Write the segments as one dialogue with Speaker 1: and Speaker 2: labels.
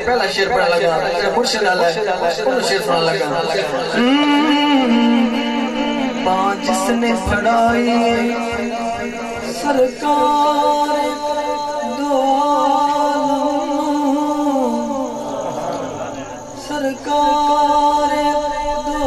Speaker 1: पहला शेर पढ़ा लगा मुर्शिद शेर सुना लगा। पांच जिसने पढ़ाई सरकार दो सरकार दो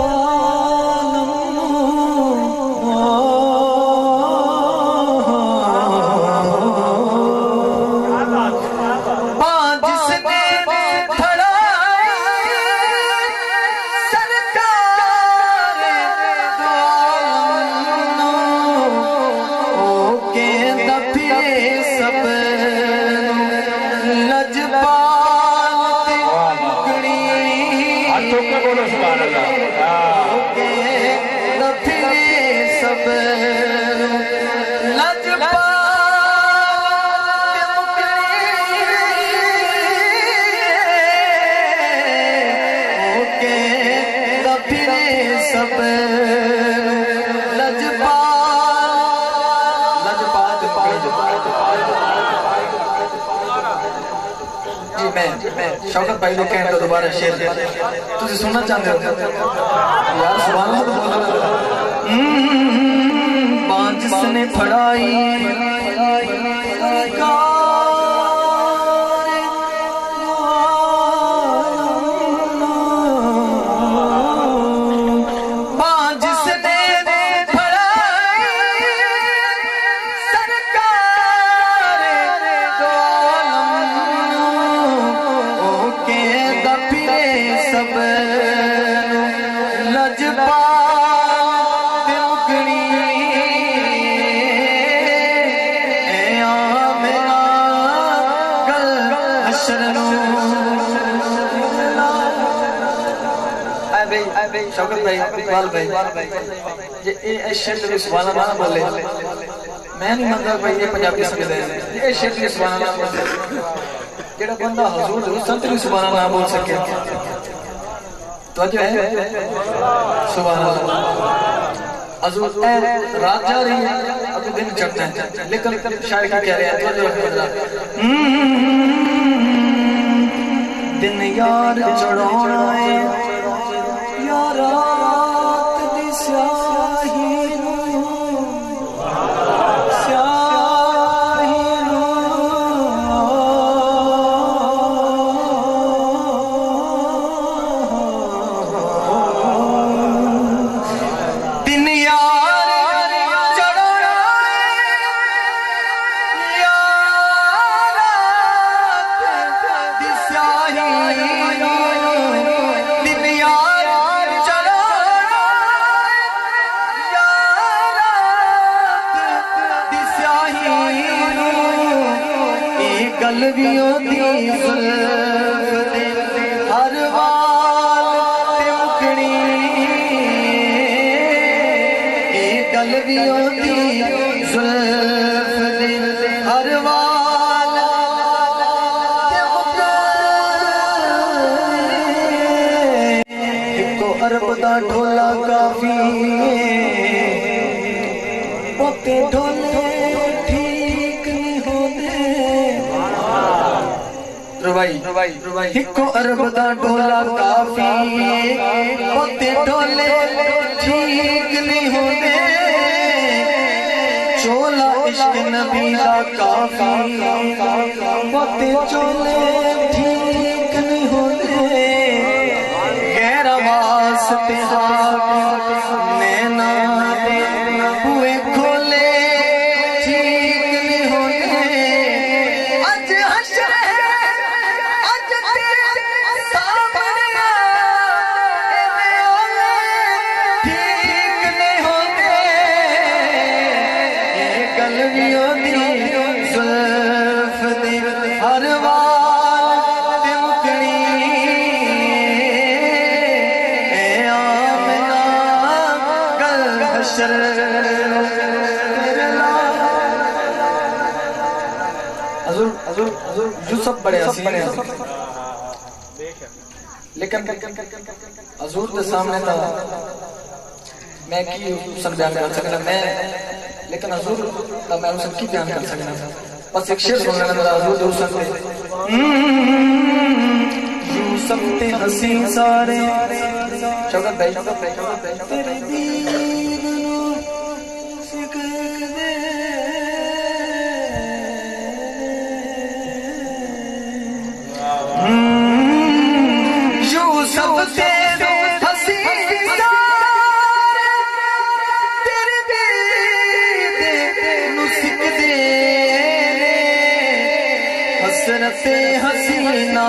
Speaker 1: शौकत भाई लोग कहने दोबारा शेर तुझे सुनना चाहते हो यार सुभान अल्लाह। पांच जिसने पढ़ाई शौकत भाई इकबाल भाई ये शेर के सुभान अल्लाह ना बोले मैं नहीं मानता भाई ये पंजाबी समझदे ये शेर के सुभान अल्लाह बोले जेड़ा बंदा हुजूर दे संत के सुभान अल्लाह बोल सके तो जो है सुभान अल्लाह हुजूर रात जा रही है अब दिन चढ़ता है लेकिन शायर क्या कह रहे हैं तो जो रखो दिन यार चढ़ाना है रात दी स्याही दिन यार चढ़ना रात दी स्याही गलवियों दी हर वाल ते मुकनी गलवियों दी हर वाल ते मुकनी अरब दा ढोला काफी पोते ढोले ठीक नहीं होंदे रुबाई हिको अरब दा ढोला काफी पोते ढोले ठीक नहीं होंदे चोला इश्क नबी दा काफी पोते चोले ठीक नहीं होंदे गैर वास्ते नैना दे हुए खोले ठीक नहीं होंदे अज हशर अज तेरे सामने ठीक नहीं होंदे ये गल भी होंदी जुल्फ दे हर वाल ते मुकड़ी ए आमना गल हशर हजूर यूसुफ बड़े हसीन हैं लेकिन हजूर के सामने था मैं की बयान कर सकना मैं लेकिन हजूर का मैं उसे की बयान कर सकना बस एक शेर सुन लेना मेरा हजूर हुसन पे यूसुफ ते हसीन सारे शौकत भाई तेरे दीन नु सिकदे यूसुफ ते हसीन सारे तेरे दीन नु सिकदे हसरते हसीना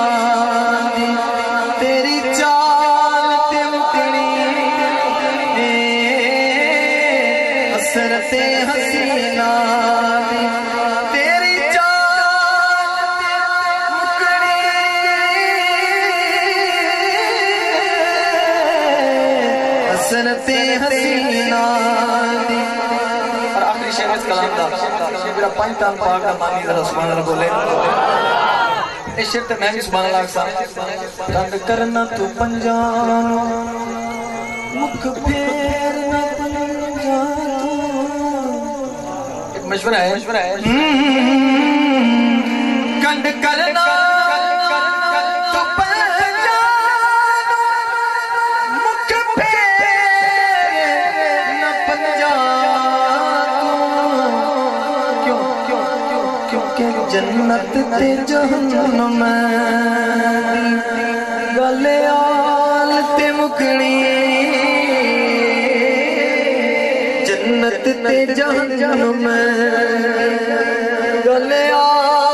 Speaker 1: दी तेरी चाल ते मुकड़ी हसरते हसीना दी तेरी चाल ते मुकड़ी हसरते हसीना दी और आखिरी शेर इस कलाम दा मेरा पंज तान पाक दा मानी जरा सुभान अल्लाह बोले इस शेर ते मैं भी सुभान अल्लाह सा रंग करना तू पंजानो मुख फेरना पंजानो एक मशवरा है कंड करना तू पंजानो मुख फेरना पंजानो क्योंकि जन्नत ते जहन्नम गले आल ते मुकड़ी जन्नत ते जहन्नम गले आल